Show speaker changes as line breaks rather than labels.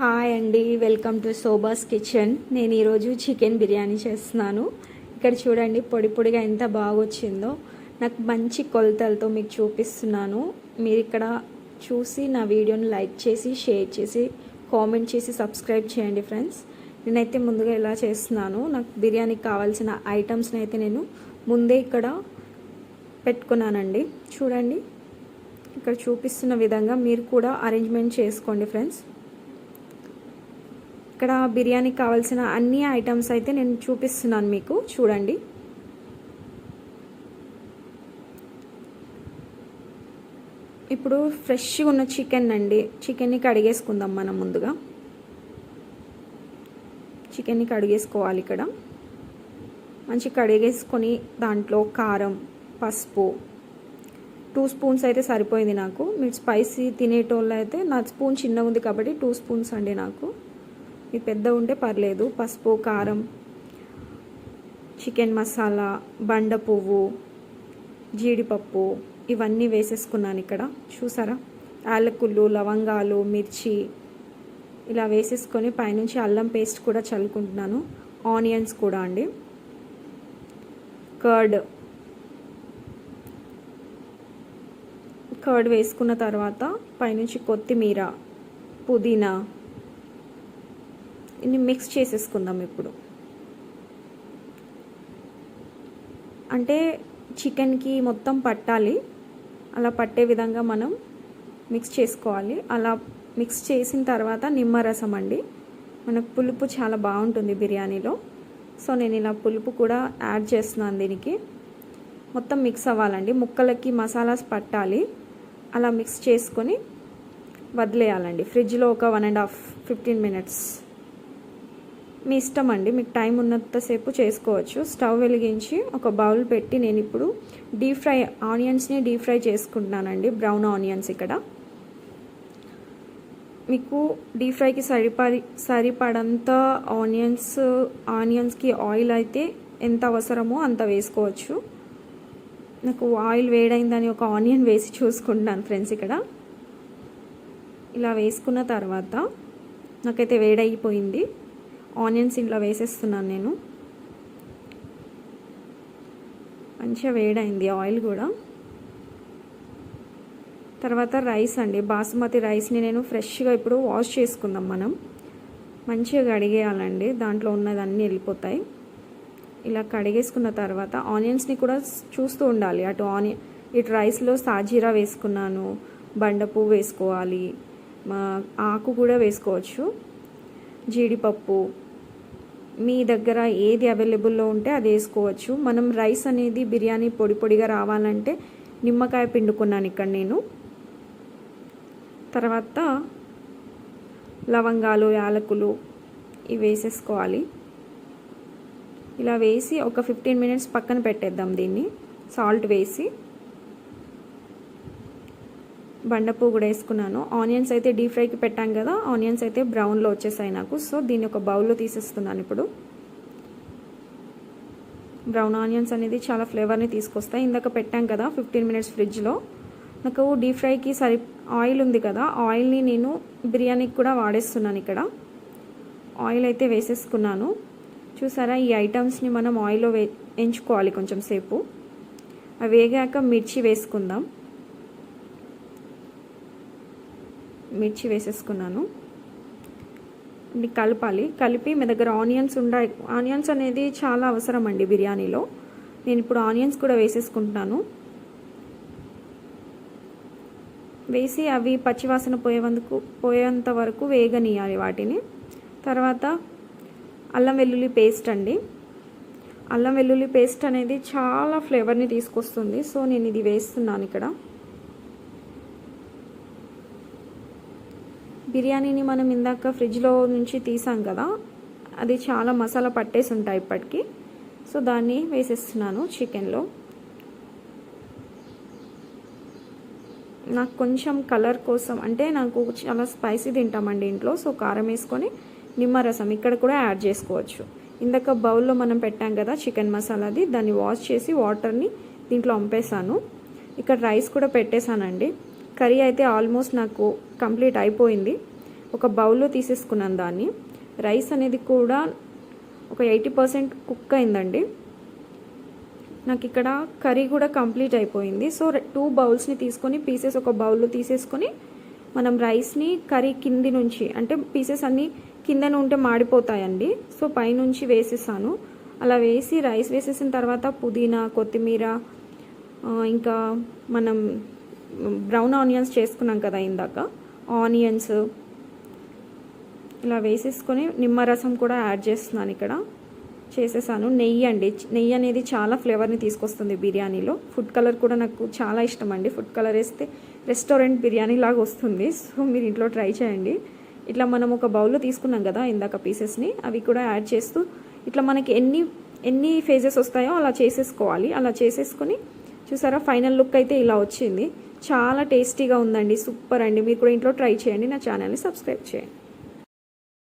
Hi అండి, welcome to శోభాస్ kitchen. నేను ఈరోజు చికెన్ బిర్యానీ చేస్తున్నాను. ఇక్కడ చూడండి పొడి పొడిగా ఎంత బాగా వచ్చిందో. నాకు మంచి కొలతలతో మీకు చూపిస్తున్నాను. మీరు ఇక్కడ చూసి నా వీడియోని లైక్ చేసి, షేర్ చేసి, కామెంట్ చేసి సబ్స్క్రైబ్ చేయండి ఫ్రెండ్స్. నేనైతే ముందుగా ఇలా చేస్తున్నాను. నాకు బిర్యానీకి కావాల్సిన ఐటమ్స్ని అయితే నేను ముందే ఇక్కడ పెట్టుకున్నానండి. చూడండి, ఇక్కడ చూపిస్తున్న విధంగా మీరు కూడా అరేంజ్మెంట్ చేసుకోండి ఫ్రెండ్స్. ఇక్కడ బిర్యానీకి కావాల్సిన అన్ని ఐటమ్స్ అయితే నేను చూపిస్తున్నాను మీకు. చూడండి, ఇప్పుడు ఫ్రెష్గా ఉన్న చికెన్ అండి. చికెన్ని కడిగేసుకుందాం మనం. ముందుగా చికెన్ని కడిగేసుకోవాలి. ఇక్కడ మంచి కడిగేసుకొని దాంట్లో కారం, పసుపు 2 స్పూన్స్ అయితే సరిపోయింది నాకు. మీరు స్పైసీ తినేటోళ్ళు అయితే, నా స్పూన్ చిన్నగా ఉంది కాబట్టి 2 స్పూన్స్ అండి నాకు. మీ పెద్ద ఉంటే పర్లేదు. పసుపు, కారం, చికెన్ మసాలా, బండ పువ్వు, జీడిపప్పు ఇవన్నీ వేసేసుకున్నాను ఇక్కడ. చూసారా, యాలకులు, లవంగాలు, మిర్చి ఇలా వేసేసుకొని పైనుంచి అల్లం పేస్ట్ కూడా చల్లుకుంటున్నాను. ఆనియన్స్ కూడా అండి. కర్డ్ వేసుకున్న తర్వాత పైనుంచి కొత్తిమీర, పుదీనా ఇన్ని మిక్స్ చేసేసుకుందాం. ఇప్పుడు అంటే చికెన్కి మొత్తం పట్టాలి, అలా పట్టే విధంగా మనం మిక్స్ చేసుకోవాలి. అలా మిక్స్ చేసిన తర్వాత నిమ్మరసం అండి. మనకు పులుపు చాలా బాగుంటుంది బిర్యానీలో. సో నేను ఇలా పులుపు కూడా యాడ్ చేస్తున్నాను దీనికి. మొత్తం మిక్స్ అవ్వాలండి, ముక్కలకి మసాలాస్ పట్టాలి. అలా మిక్స్ చేసుకొని వదిలేయాలండి ఫ్రిడ్జ్లో ఒక 1.5 15 మినిట్స్. మీ ఇష్టం అండి, మీకు టైం ఉన్నంతసేపు చేసుకోవచ్చు. స్టవ్ వెలిగించి ఒక బౌల్ పెట్టి నేను ఇప్పుడు ఆనియన్స్ని డీప్ ఫ్రై చేసుకుంటున్నానండి. Brown onions. ఇక్కడ మీకు డీప్ ఫ్రైకి సరిపడంత ఆనియన్స్కి ఆయిల్ అయితే ఎంత అవసరమో అంత వేసుకోవచ్చు. నాకు ఆయిల్ వేడైందని ఒక ఆనియన్ వేసి చూసుకుంటున్నాను ఫ్రెండ్స్. ఇక్కడ ఇలా వేసుకున్న తర్వాత నాకైతే వేడైపోయింది. ఆనియన్స్ ఇంట్లో వేసేస్తున్నాను నేను. మంచిగా వేడైంది ఆయిల్ కూడా. తర్వాత రైస్ అండి, బాసుమతి రైస్ని నేను ఫ్రెష్గా ఇప్పుడు వాష్ చేసుకుందాం మనం. మంచిగా కడిగేయాలండి, దాంట్లో ఉన్నదన్నీ వెళ్ళిపోతాయి. ఇలా కడిగేసుకున్న తర్వాత ఆనియన్స్ని కూడా చూస్తూ ఉండాలి. ఇటు రైస్లో సాజీరా వేసుకున్నాను, బండ పువ్వు వేసుకోవాలి, ఆకు కూడా వేసుకోవచ్చు, జీడిపప్పు మీ దగ్గర ఏది అవైలబుల్లో ఉంటే అది వేసుకోవచ్చు. మనం రైస్ అనేది బిర్యానీ పొడి పొడిగా రావాలంటే నిమ్మకాయ పిండుకున్నాను ఇక్కడ నేను. తర్వాత లవంగాలు, యాలకులు ఇవి వేసేసుకోవాలి. ఇలా వేసి ఒక 15 మినిట్స్ పక్కన పెట్టేద్దాం దీన్ని. సాల్ట్ వేసి బండపువ్వు కూడా వేసుకున్నాను. ఆనియన్స్ అయితే డీప్ ఫ్రైకి పెట్టాం కదా, ఆనియన్స్ అయితే బ్రౌన్లో వచ్చేసాయి నాకు. సో దీన్ని ఒక బౌల్లో తీసేస్తున్నాను ఇప్పుడు. బ్రౌన్ ఆనియన్స్ అనేది చాలా ఫ్లేవర్ని తీసుకొస్తాయి. ఇందాక పెట్టాం కదా 15 మినిట్స్ ఫ్రిడ్జ్లో. నాకు డీప్ ఫ్రైకి ఆయిల్ ఉంది కదా, ఆయిల్ని నేను బిర్యానీకి కూడా వాడేస్తున్నాను. ఇక్కడ ఆయిల్ అయితే వేసేసుకున్నాను. చూసారా, ఈ ఐటమ్స్ని మనం ఆయిల్లో ఎంచుకోవాలి కొంచెం సేపు. అవి వేగాక మిర్చి వేసుకుందాం. మిర్చి వేసేసుకున్నాను. కలపాలి. కలిపి మీ దగ్గర ఆనియన్స్ అనేది చాలా అవసరం అండి బిర్యానీలో. నేను ఇప్పుడు ఆనియన్స్ కూడా వేసేసుకుంటున్నాను. వేసి అవి పచ్చివాసన పోయేంత వరకు వేగనీయాలి వాటిని. తర్వాత అల్లం వెల్లుల్లి పేస్ట్ అండి. అల్లం వెల్లుల్లి పేస్ట్ అనేది చాలా ఫ్లేవర్ని తీసుకొస్తుంది. సో నేను ఇది వేస్తున్నాను ఇక్కడ. బిర్యానీని మనం ఇందాక ఫ్రిడ్జ్లో నుంచి తీసాం కదా, అది చాలా మసాలా పట్టేసి ఉంటాయి ఇప్పటికీ. సో దాన్ని వేసేస్తున్నాను చికెన్లో. నాకు కొంచెం కలర్ కోసం, అంటే నాకు చాలా స్పైసీ తింటామండి ఇంట్లో. సో కారం వేసుకొని నిమ్మరసం ఇక్కడ కూడా యాడ్ చేసుకోవచ్చు. ఇందాక బౌల్లో మనం పెట్టాం కదా చికెన్ మసాలాది, దాన్ని వాష్ చేసి వాటర్ని దీంట్లో వంపేసాను. ఇక్కడ రైస్ కూడా పెట్టేశానండి. కర్రీ అయితే ఆల్మోస్ట్ నాకు కంప్లీట్ అయిపోయింది. ఒక బౌల్లో తీసేసుకున్నాను దాన్ని. రైస్ అనేది కూడా ఒక 80% కుక్ అయిందండి. నాకు ఇక్కడ కర్రీ కూడా కంప్లీట్ అయిపోయింది. సో 2 బౌల్స్ని తీసుకొని పీసెస్ ఒక బౌల్లో తీసేసుకొని మనం రైస్ని కర్రీ కింది నుంచి, అంటే పీసెస్ అన్నీ కిందన ఉంటే మాడిపోతాయండి, సో పైనుంచి వేసేసాను. అలా వేసి రైస్ వేసేసిన తర్వాత పుదీనా, కొత్తిమీర, ఇంకా మనం బ్రౌన్ ఆనియన్స్ చేసుకున్నాం కదా ఇందాక, ఆనియన్స్ ఇలా వేసేసుకొని నిమ్మరసం కూడా యాడ్ చేస్తున్నాను. ఇక్కడ చేసేసాను. నెయ్యి అండి, నెయ్యి అనేది చాలా ఫ్లేవర్ని తీసుకొస్తుంది బిర్యానీలో. ఫుడ్ కలర్ కూడా నాకు చాలా ఇష్టం అండి. ఫుడ్ కలర్ వేస్తే రెస్టారెంట్ బిర్యానీ లాగా వస్తుంది. సో మీరు ఇంట్లో ట్రై చేయండి. ఇట్లా మనం ఒక బౌల్లో తీసుకున్నాం కదా ఇందాక పీసెస్ని, అవి కూడా యాడ్ చేస్తూ ఇట్లా మనకి ఎన్ని ఫేజెస్ వస్తాయో అలా చేసేసుకోవాలి. అలా చేసేసుకొని చూసారా, ఫైనల్ లుక్ అయితే ఇలా వచ్చింది. చాలా టేస్టీగా ఉందండి, సూపర్ అండి. మీరు కూడా ఇంట్లో ట్రై చేయండి. నా ఛానల్ని సబ్స్క్రైబ్ చేయండి.